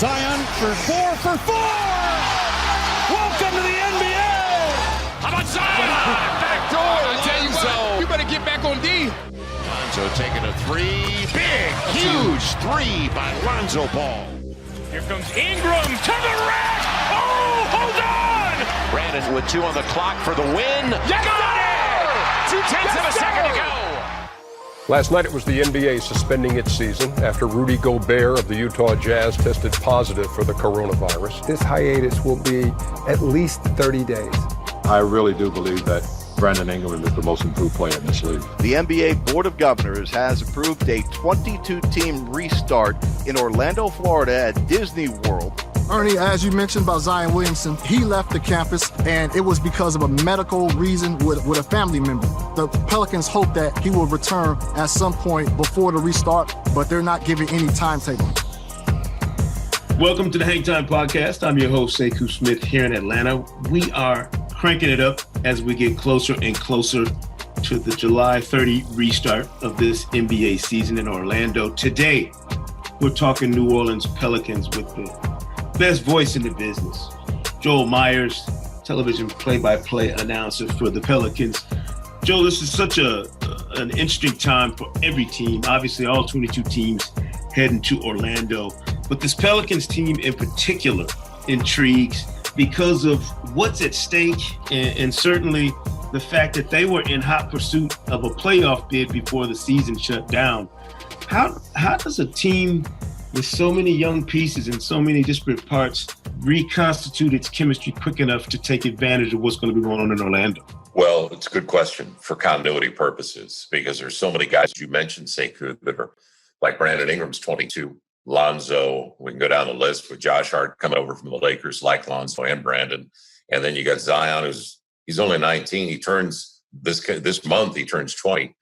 Zion for 4. Welcome to the NBA. How about Zion? Back door. I tell you what, you better get back on D. Lonzo taking a three. Big, huge three by Lonzo Ball. Here comes Ingram to the rack. Oh, hold on. Brandon with 2 on the clock for the win. Got it! 2/10 of a second to go. Last night it was the NBA suspending its season after Rudy Gobert of the Utah Jazz tested positive for the coronavirus. This hiatus will be at least 30 days. I really do believe that Brandon Ingram is the most improved player in this league. The NBA Board of Governors has approved a 22-team restart in Orlando, Florida at Disney World. Ernie, as you mentioned about Zion Williamson, he left the campus, and it was because of a medical reason with a family member. The Pelicans hope that he will return at some point before the restart, but they're not giving any timetable. Welcome to the Hang Time Podcast. I'm your host, Sekou Smith, here in Atlanta. We are cranking it up as we get closer and closer to the July 30 restart of this NBA season in Orlando. Today, we're talking New Orleans Pelicans with the best voice in the business, Joel Myers, television play-by-play announcer for the Pelicans. Joel, this is such an interesting time for every team. Obviously, all 22 teams heading to Orlando, but this Pelicans team in particular intrigues because of what's at stake and certainly the fact that they were in hot pursuit of a playoff bid before the season shut down. How does a team with so many young pieces and so many disparate parts reconstitute its chemistry quick enough to take advantage of what's going to be going on in Orlando? Well, it's a good question for continuity purposes because there's so many guys you mentioned, Sekou, that are like Brandon Ingram's 22. Lonzo, we can go down the list with Josh Hart coming over from the Lakers, like Lonzo and Brandon. And then you got Zion, he's only 19. He turns this month, he turns 20.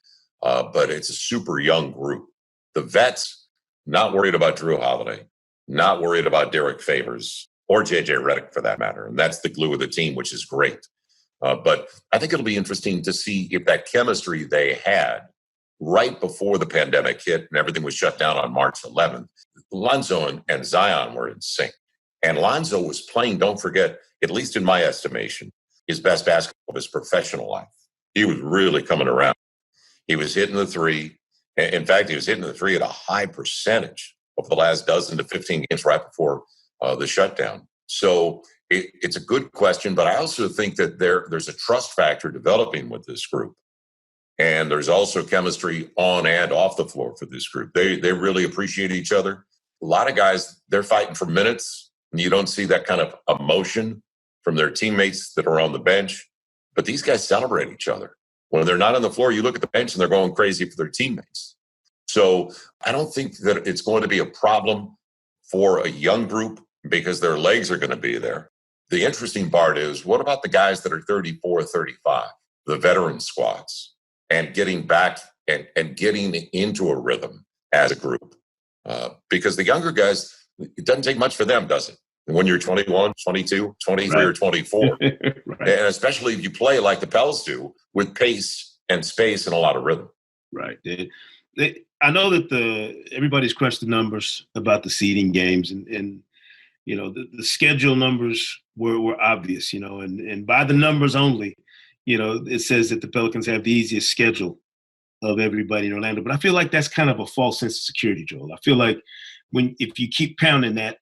But it's a super young group. The vets, not worried about Drew Holiday, not worried about Derek Favors or JJ Redick for that matter. And that's the glue of the team, which is great. But I think it'll be interesting to see if that chemistry they had right before the pandemic hit and everything was shut down on March 11th, Lonzo and Zion were in sync. And Lonzo was playing, don't forget, at least in my estimation, his best basketball of his professional life. He was really coming around. He was hitting the three. In fact, he was hitting the three at a high percentage over the last dozen to 15 games right before the shutdown. So it's a good question, but I also think that there's a trust factor developing with this group. And there's also chemistry on and off the floor for this group. They really appreciate each other. A lot of guys, they're fighting for minutes, and you don't see that kind of emotion from their teammates that are on the bench. But these guys celebrate each other. When they're not on the floor, you look at the bench and they're going crazy for their teammates. So I don't think that it's going to be a problem for a young group because their legs are going to be there. The interesting part is, what about the guys that are 34, 35, the veteran squads, and getting back and getting into a rhythm as a group? Because the younger guys, it doesn't take much for them, does it? When you're 21, 22, 23, right, or 24. Right. And especially if you play like the Pels do with pace and space and a lot of rhythm. Right. I know that everybody's crunched the numbers about the seeding games and you know, the schedule numbers were obvious, you know, and by the numbers only, you know, it says that the Pelicans have the easiest schedule of everybody in Orlando. But I feel like that's kind of a false sense of security, Joel. I feel like if you keep pounding that,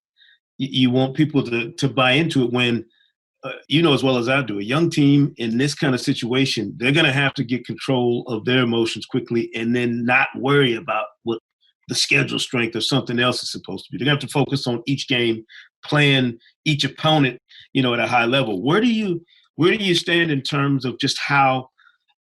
you want people to buy into it when, you know as well as I do, a young team in this kind of situation, they're going to have to get control of their emotions quickly and then not worry about what the schedule strength or something else is supposed to be. They're going to have to focus on each game, playing each opponent, you know, at a high level. Where do you stand in terms of just how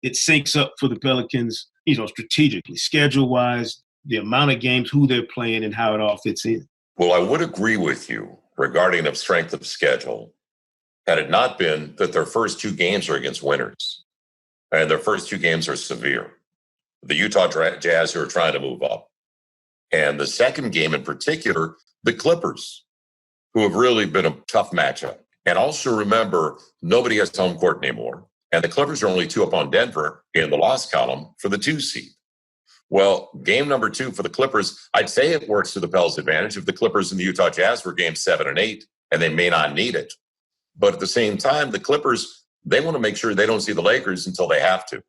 it syncs up for the Pelicans, you know, strategically, schedule-wise, the amount of games, who they're playing, and how it all fits in? Well, I would agree with you regarding the strength of schedule had it not been that their first 2 games are against winners, and their first 2 games are severe. The Utah Jazz, who are trying to move up. And the second game in particular, the Clippers, who have really been a tough matchup. And also remember, nobody has home court anymore. And the Clippers are only 2 up on Denver in the loss column for the 2 seed. Well, game number 2 for the Clippers, I'd say it works to the Pels' advantage. If the Clippers and the Utah Jazz were game 7 and 8, and they may not need it. But at the same time, the Clippers, they want to make sure they don't see the Lakers until they have to,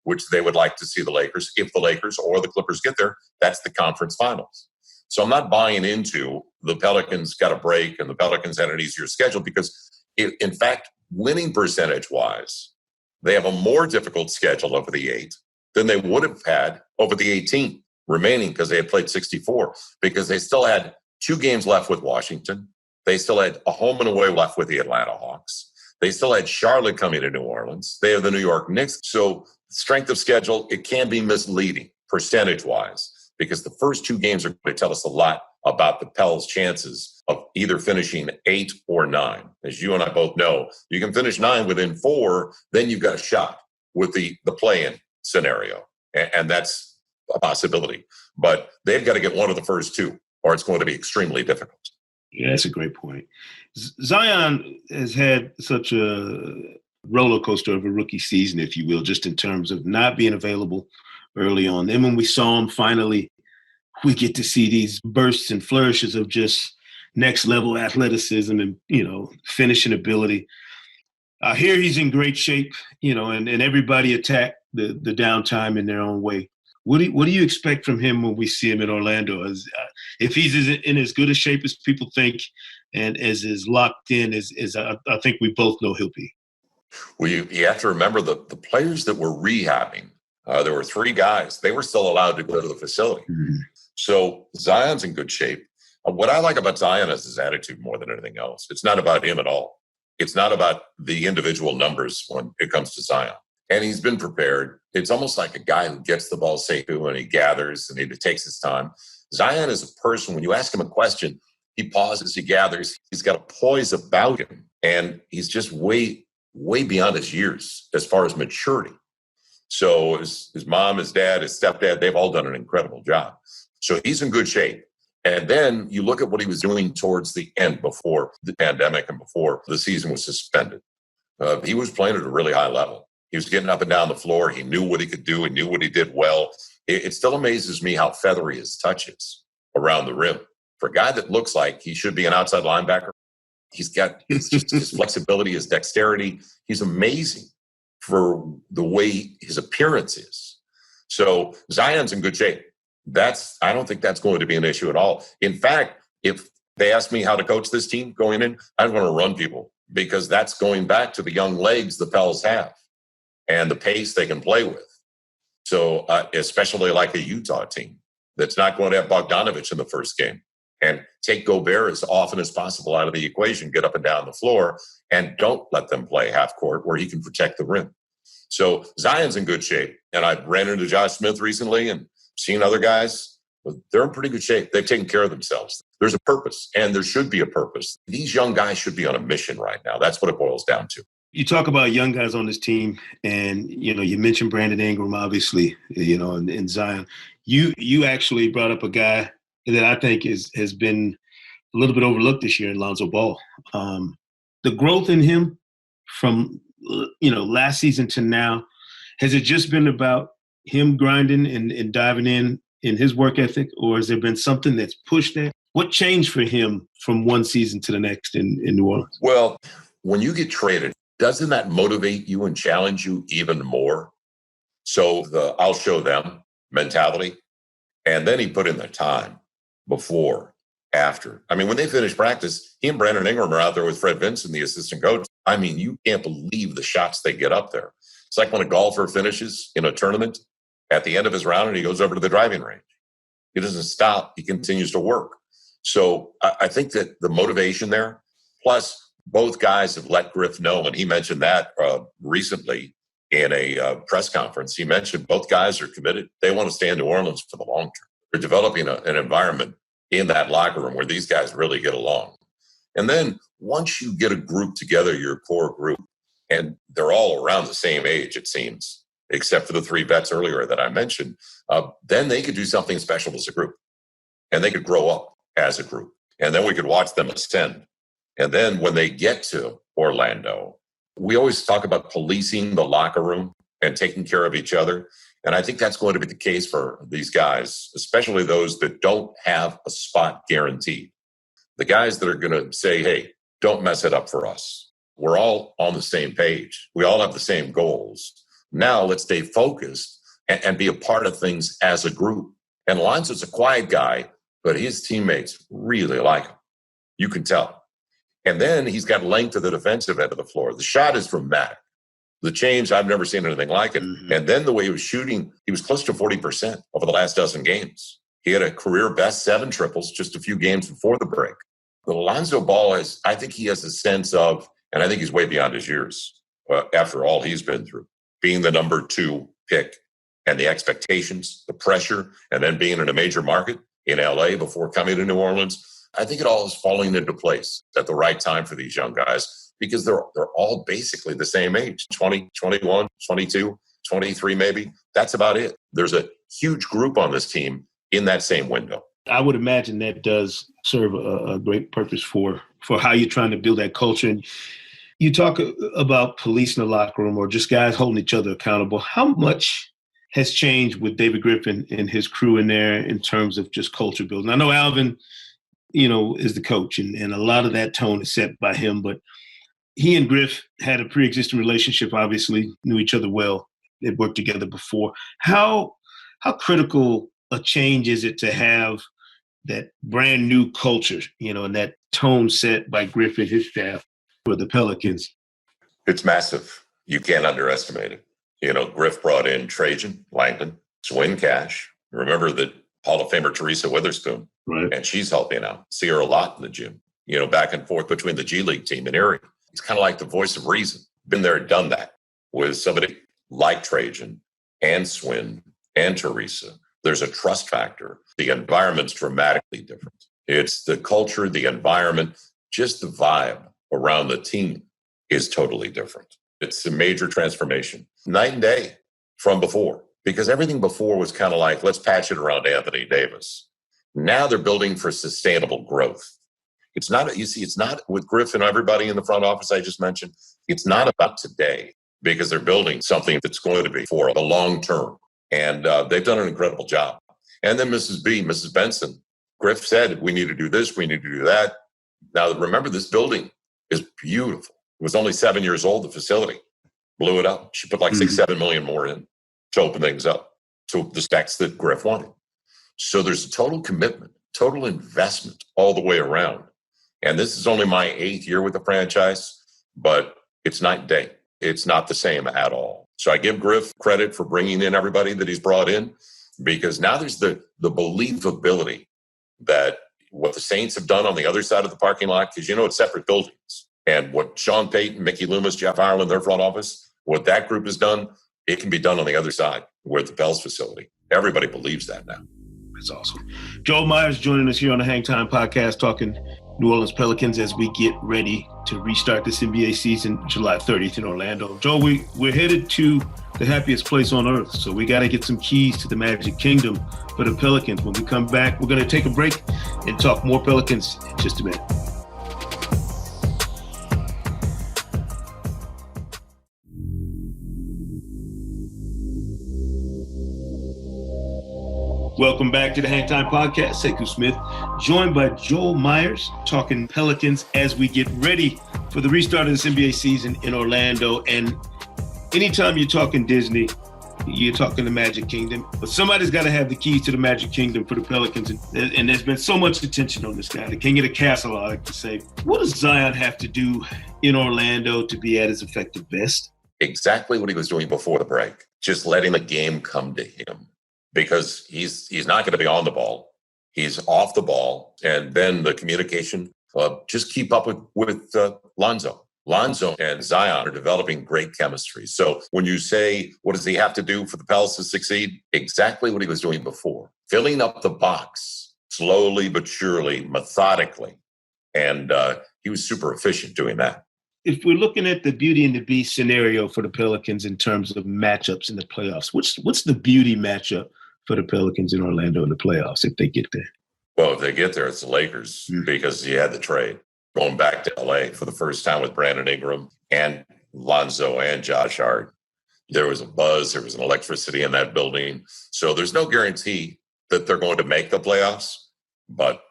which they would like to see the Lakers. If the Lakers or the Clippers get there, that's the conference finals. So I'm not buying into the Pelicans got a break and the Pelicans had an easier schedule because, in fact, winning percentage-wise, they have a more difficult schedule over the 8 than they would have had over the 18 remaining because they had played 64 because they still had 2 games left with Washington. They still had a home and away left with the Atlanta Hawks. They still had Charlotte coming to New Orleans. They have the New York Knicks. So strength of schedule, it can be misleading percentage-wise because the first 2 games are going to tell us a lot about the Pels' chances of either finishing 8 or 9. As you and I both know, you can finish 9 within 4, then you've got a shot with the play-in scenario. And that's a possibility. But they've got to get one of the first 2 or it's going to be extremely difficult. Yeah, that's a great point. Zion has had such a roller coaster of a rookie season, if you will, just in terms of not being available early on. Then when we saw him finally, we get to see these bursts and flourishes of just next level athleticism and, finishing ability. I hear he's in great shape, and everybody attacked the downtime in their own way. What do you expect from him when we see him in Orlando? If he's in as good a shape as people think and as locked in as I think we both know he'll be? Well, you have to remember the players that were rehabbing. There were 3 guys. They were still allowed to go to the facility. Mm-hmm. So Zion's in good shape. What I like about Zion is his attitude more than anything else. It's not about him at all. It's not about the individual numbers when it comes to Zion. And he's been prepared. It's almost like a guy who gets the ball safe and he gathers and he takes his time. Zion is a person, when you ask him a question, he pauses, he gathers. He's got a poise about him. And he's just way, way beyond his years as far as maturity. So his mom, his dad, his stepdad, they've all done an incredible job. So he's in good shape. And then you look at what he was doing towards the end before the pandemic and before the season was suspended. He was playing at a really high level. He was getting up and down the floor. He knew what he could do. He knew what he did well. It still amazes me how feathery his touch is around the rim. For a guy that looks like he should be an outside linebacker, he's got his flexibility, his dexterity. He's amazing for the way his appearance is. So Zion's in good shape. I don't think that's going to be an issue at all. In fact, if they ask me how to coach this team going in, I want to run people because that's going back to the young legs the Pels have and the pace they can play with. So especially like a Utah team that's not going to have Bogdanovich in the first game and take Gobert as often as possible out of the equation, get up and down the floor, and don't let them play half court where he can protect the rim. So Zion's in good shape. And I ran into Josh Smith recently and seen other guys. They're in pretty good shape. They've taken care of themselves. There's a purpose, and there should be a purpose. These young guys should be on a mission right now. That's what it boils down to. You talk about young guys on this team, and, you mentioned Brandon Ingram, obviously, and Zion. You actually brought up a guy that I think has been a little bit overlooked this year in Lonzo Ball. The growth in him from, last season to now, has it just been about him grinding and diving in his work ethic, or has there been something that's pushed that? What changed for him from one season to the next in New Orleans? Well, when you get traded, doesn't that motivate you and challenge you even more? So the I'll show them mentality. And then he put in the time before, after. I mean, when they finished practice, he and Brandon Ingram are out there with Fred Vinson, the assistant coach. I mean, you can't believe the shots they get up there. It's like when a golfer finishes in a tournament at the end of his round and he goes over to the driving range. He doesn't stop. He continues to work. So I think that the motivation there, plus both guys have let Griff know, and he mentioned that recently in a press conference. He mentioned both guys are committed. They want to stay in New Orleans for the long term. They're developing an environment in that locker room where these guys really get along. And then once you get a group together, your core group, and they're all around the same age, it seems, except for the 3 vets earlier that I mentioned, then they could do something special as a group. And they could grow up as a group. And then we could watch them ascend. And then when they get to Orlando, we always talk about policing the locker room and taking care of each other. And I think that's going to be the case for these guys, especially those that don't have a spot guaranteed. The guys that are going to say, hey, don't mess it up for us. We're all on the same page. We all have the same goals. Now let's stay focused and be a part of things as a group. And Lonzo's a quiet guy, but his teammates really like him. You can tell. And then he's got length to the defensive end of the floor. The shot is dramatic. The change, I've never seen anything like it. Mm-hmm. And then the way he was shooting, he was close to 40% over the last dozen games. He had a career best 7 triples just a few games before the break. The Lonzo Ball I think he has a sense of, and I think he's way beyond his years after all he's been through, being the number 2 pick and the expectations, the pressure, and then being in a major market in LA before coming to New Orleans. I think it all is falling into place at the right time for these young guys because they're all basically the same age, 20, 21, 22, 23 maybe. That's about it. There's a huge group on this team in that same window. I would imagine that does serve a great purpose for how you're trying to build that culture. And you talk about police in the locker room or just guys holding each other accountable. How much has changed with David Griffin and his crew in there in terms of just culture building? I know Alvin, is the coach, and a lot of that tone is set by him, but he and Griff had a pre-existing relationship, obviously, knew each other well. They'd worked together before. How critical a change is it to have that brand new culture, and that tone set by Griff and his staff for the Pelicans? It's massive. You can't underestimate it. Griff brought in Trajan, Langdon, Swin Cash. Remember that Hall of Famer Teresa Witherspoon, right? And she's helping out. See her a lot in the gym, back and forth between the G League team and Erie. He's kind of like the voice of reason. Been there, done that with somebody like Trajan and Swin and Teresa. There's a trust factor. The environment's dramatically different. It's the culture, the environment, just the vibe around the team is totally different. It's a major transformation, night and day from before, because everything before was kind of like, let's patch it around Anthony Davis. Now they're building for sustainable growth. It's not with Griff and everybody in the front office I just mentioned, it's not about today because they're building something that's going to be for the long term. And they've done an incredible job. And then Mrs. Benson, Griff said, we need to do this, we need to do that. Now, remember, this building is beautiful. It was only 7 years old, the facility. Blew it up. She put like $6-7 million more in to open things up to the specs that Griff wanted. So there's a total commitment, total investment all the way around. And this is only my 8th year with the franchise, but it's night and day. It's not the same at all. So I give Griff credit for bringing in everybody that he's brought in, because now there's the believability that what the Saints have done on the other side of the parking lot, because it's separate buildings. And what Sean Payton, Mickey Loomis, Jeff Ireland, their front office, what that group has done, it can be done on the other side with the Pels facility. Everybody believes that now. That's awesome. Joel Myers joining us here on the Hang Time Podcast, talking New Orleans Pelicans as we get ready to restart this NBA season July 30th in Orlando. Joel, we're headed to the happiest place on earth, so we got to get some keys to the Magic Kingdom for the Pelicans. When we come back, we're going to take a break and talk more Pelicans in just a minute. Welcome back to the Hang Time Podcast. Sekou Smith, joined by Joel Myers, talking Pelicans as we get ready for the restart of this NBA season in Orlando. And anytime you're talking Disney, you're talking the Magic Kingdom. But somebody's got to have the keys to the Magic Kingdom for the Pelicans. And there's been so much attention on this guy, the king of the castle, I like to say. What does Zion have to do in Orlando to be at his effective best? Exactly what he was doing before the break, just letting the game come to him. Because he's not going to be on the ball. He's off the ball. And then the communication, just keep up with Lonzo. Lonzo and Zion are developing great chemistry. So when you say, what does he have to do for the Pels to succeed? Exactly what he was doing before. Filling up the box slowly but surely, methodically. And he was super efficient doing that. If we're looking at the Beauty and the Beast scenario for the Pelicans in terms of matchups in the playoffs, what's the beauty matchup for the Pelicans in Orlando in the playoffs if they get there? Well, if they get there, it's the Lakers because he had the trade. Going back to LA for the first time with Brandon Ingram and Lonzo and Josh Hart. There was a buzz. There was an electricity in that building. So there's no guarantee that they're going to make the playoffs. But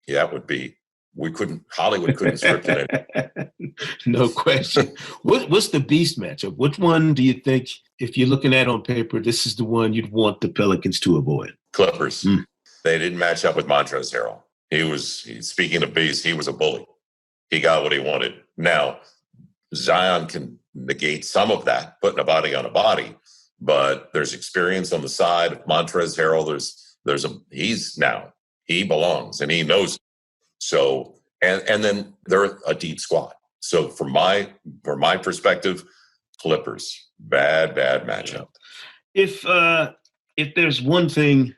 yeah, it would be. Hollywood couldn't script it. No question. What's the beast matchup? Which one do you think, if you're looking at on paper, this is the one you'd want the Pelicans to avoid? Clippers. They didn't match up with Montrezl Harrell. Speaking of beast, he was a bully. He got what he wanted. Now, Zion can negate some of that, putting a body on a body, but there's experience on the side of Montrezl Harrell. He belongs and he knows it. So, and then they're a deep squad. So from my perspective, Clippers, bad matchup. If there's one thing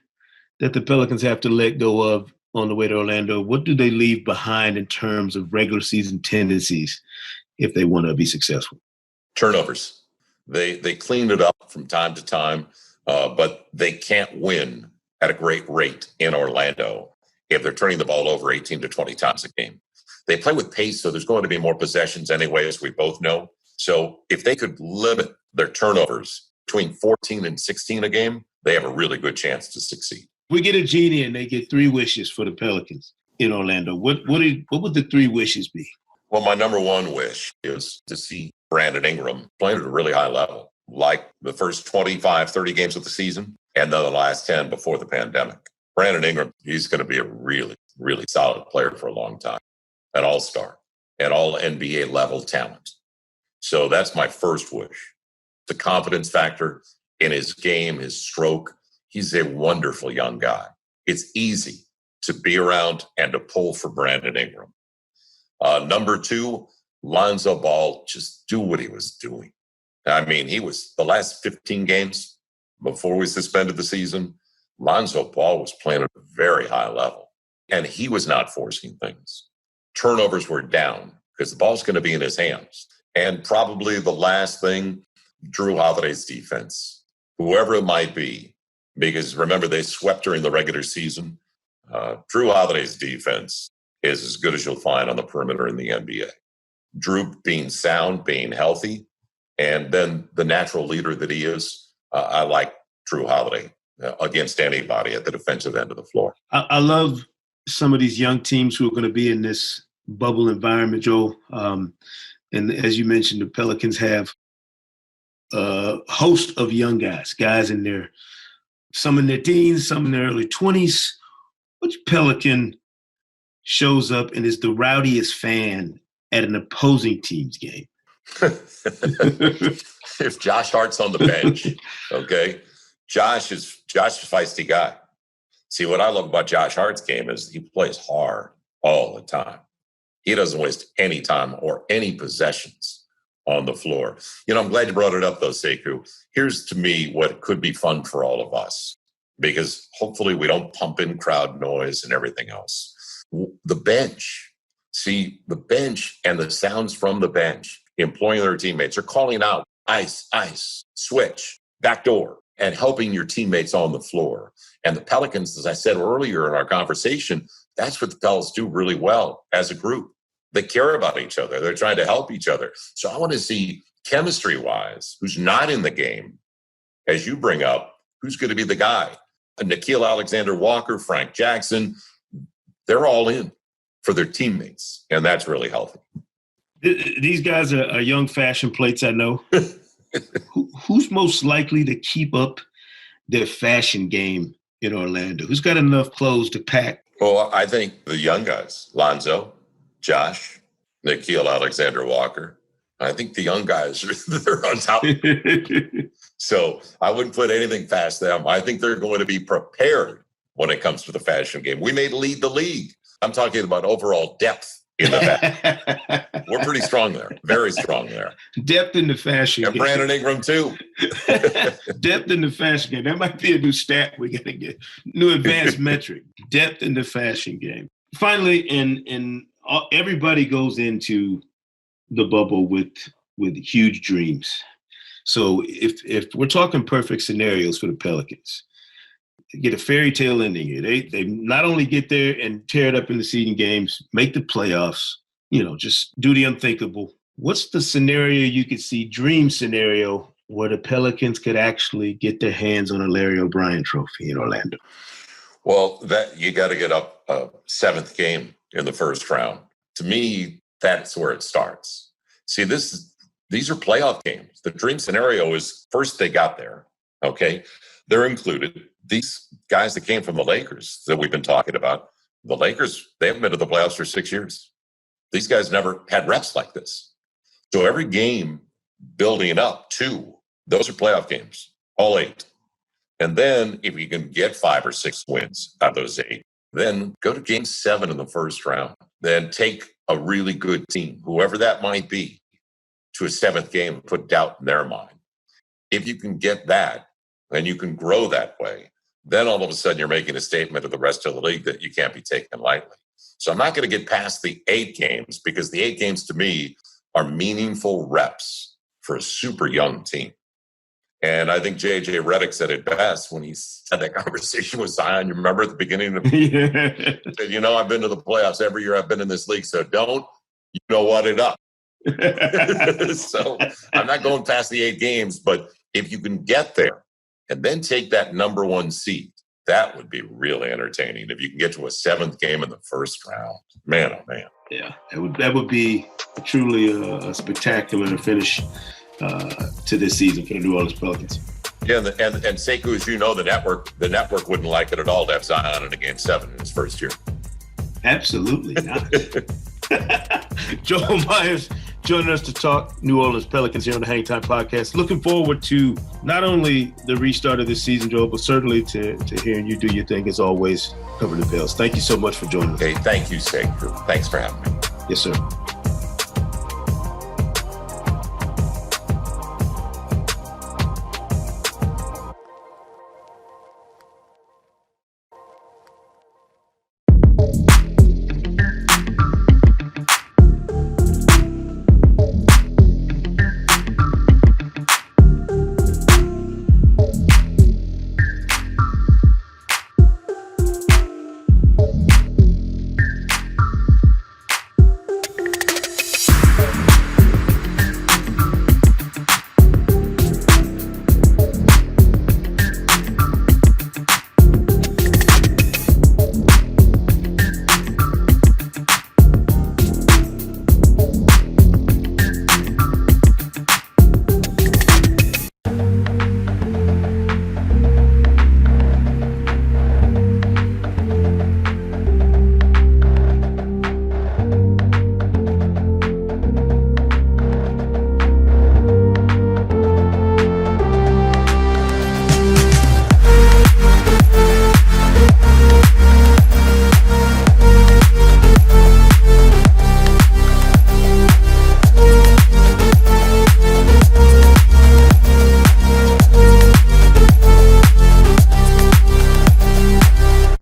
that the Pelicans have to let go of on the way to Orlando, what do they leave behind in terms of regular season tendencies if they want to be successful? Turnovers. They cleaned it up from time to time, but they can't win at a great rate in Orlando if they're turning the ball over 18 to 20 times a game. They play with pace, so there's going to be more possessions anyway, as we both know. So if they could limit their turnovers between 14 and 16 a game, they have a really good chance to succeed. We get a genie and they get 3 wishes for the Pelicans in Orlando. What would the 3 wishes be? Well, my number one wish is to see Brandon Ingram playing at a really high level, like the first 25, 30 games of the season, and then the last 10 before the pandemic. Brandon Ingram, he's going to be a really, really solid player for a long time, an all-star, an all-NBA level talent. So that's my first wish. The confidence factor in his game, his stroke. He's a wonderful young guy. It's easy to be around and to pull for Brandon Ingram. Number 2, Lonzo Ball, just do what he was doing. I mean, he was the last 15 games before we suspended the season. Lonzo Ball was playing at a very high level, and he was not forcing things. Turnovers were down because the ball's going to be in his hands. And probably the last thing, Drew Holiday's defense, whoever it might be, because remember, they swept during the regular season. Drew Holiday's defense is as good as you'll find on the perimeter in the NBA. Drew being sound, being healthy, and then the natural leader that he is, I like Drew Holiday against anybody at the defensive end of the floor. I love some of these young teams who are going to be in this bubble environment, Joel. And as you mentioned, the Pelicans have a host of young guys in some in their teens, some in their early 20s. Which Pelican shows up and is the rowdiest fan at an opposing team's game? If Josh Hart's on the bench, okay, Josh is a feisty guy. See, what I love about Josh Hart's game is he plays hard all the time. He doesn't waste any time or any possessions on the floor. I'm glad you brought it up, though, Sekou. Here's, to me, what could be fun for all of us, because hopefully we don't pump in crowd noise and everything else. The bench. See, the bench and the sounds from the bench employing their teammates are calling out ice, switch, backdoor, and helping your teammates on the floor. And the Pelicans, as I said earlier in our conversation, that's what the Pels do really well as a group. They care about each other. They're trying to help each other. So I want to see, chemistry-wise, who's not in the game, as you bring up, who's going to be the guy? Nickeil Alexander-Walker, Frank Jackson, they're all in for their teammates, and that's really healthy. These guys are young fashion plates, I know. Who's most likely to keep up their fashion game in Orlando? Who's got enough clothes to pack? Well, I think the young guys, Lonzo, Josh, Nickeil Alexander-Walker. I think the young guys, they're on top. So I wouldn't put anything past them. I think they're going to be prepared when it comes to the fashion game. We may lead the league. I'm talking about overall depth in the fashion. We're pretty strong there, very strong there. Depth in the fashion game. And Brandon Ingram, too. Depth in the fashion game. That might be a new stat we got to get. New advanced metric. Depth in the fashion game. Finally, everybody goes into the bubble with huge dreams. So if we're talking perfect scenarios for the Pelicans, get a fairy tale ending here. They not only get there and tear it up in the seeding games, make the playoffs, just do the unthinkable. What's the scenario you could see, dream scenario, where the Pelicans could actually get their hands on a Larry O'Brien trophy in Orlando? Well, that you got to get up a seventh game in the first round. To me, that's where it starts. See, these are playoff games. The dream scenario is first they got there. Okay, they're included. These guys that came from the Lakers that we've been talking about, the Lakers, they haven't been to the playoffs for 6 years. These guys never had reps like this. So every game building up to, those are playoff games, all 8. And then if you can get 5 or 6 wins out of those 8, then go to game 7 in the first round. Then take a really good team, whoever that might be, to a 7th game and put doubt in their mind. If you can get that and you can grow that way, then all of a sudden you're making a statement to the rest of the league that you can't be taken lightly. So I'm not going to get past the 8 games because the 8 games to me are meaningful reps for a super young team. And I think J.J. Redick said it best when he had that conversation with Zion. You remember at the beginning of the he said, I've been to the playoffs every year I've been in this league, so don't, what it up. So I'm not going past the 8 games, but if you can get there and then take that number 1 seed, that would be really entertaining. If you can get to a 7th game in the first round, man, oh man. Yeah, that would be truly a spectacular finish to this season for the New Orleans Pelicans. Yeah, and Sekou, as you know, the network wouldn't like it at all to have Zion in a game 7 in his first year. Absolutely not. Joel Myers joining us to talk New Orleans Pelicans here on the Hang Time Podcast. Looking forward to not only the restart of this season, Joel, but certainly to hearing you do your thing as always, covering the Pels. Thank you so much for joining us. Hey, thank you, Sekou. Thanks for having me. Yes, sir.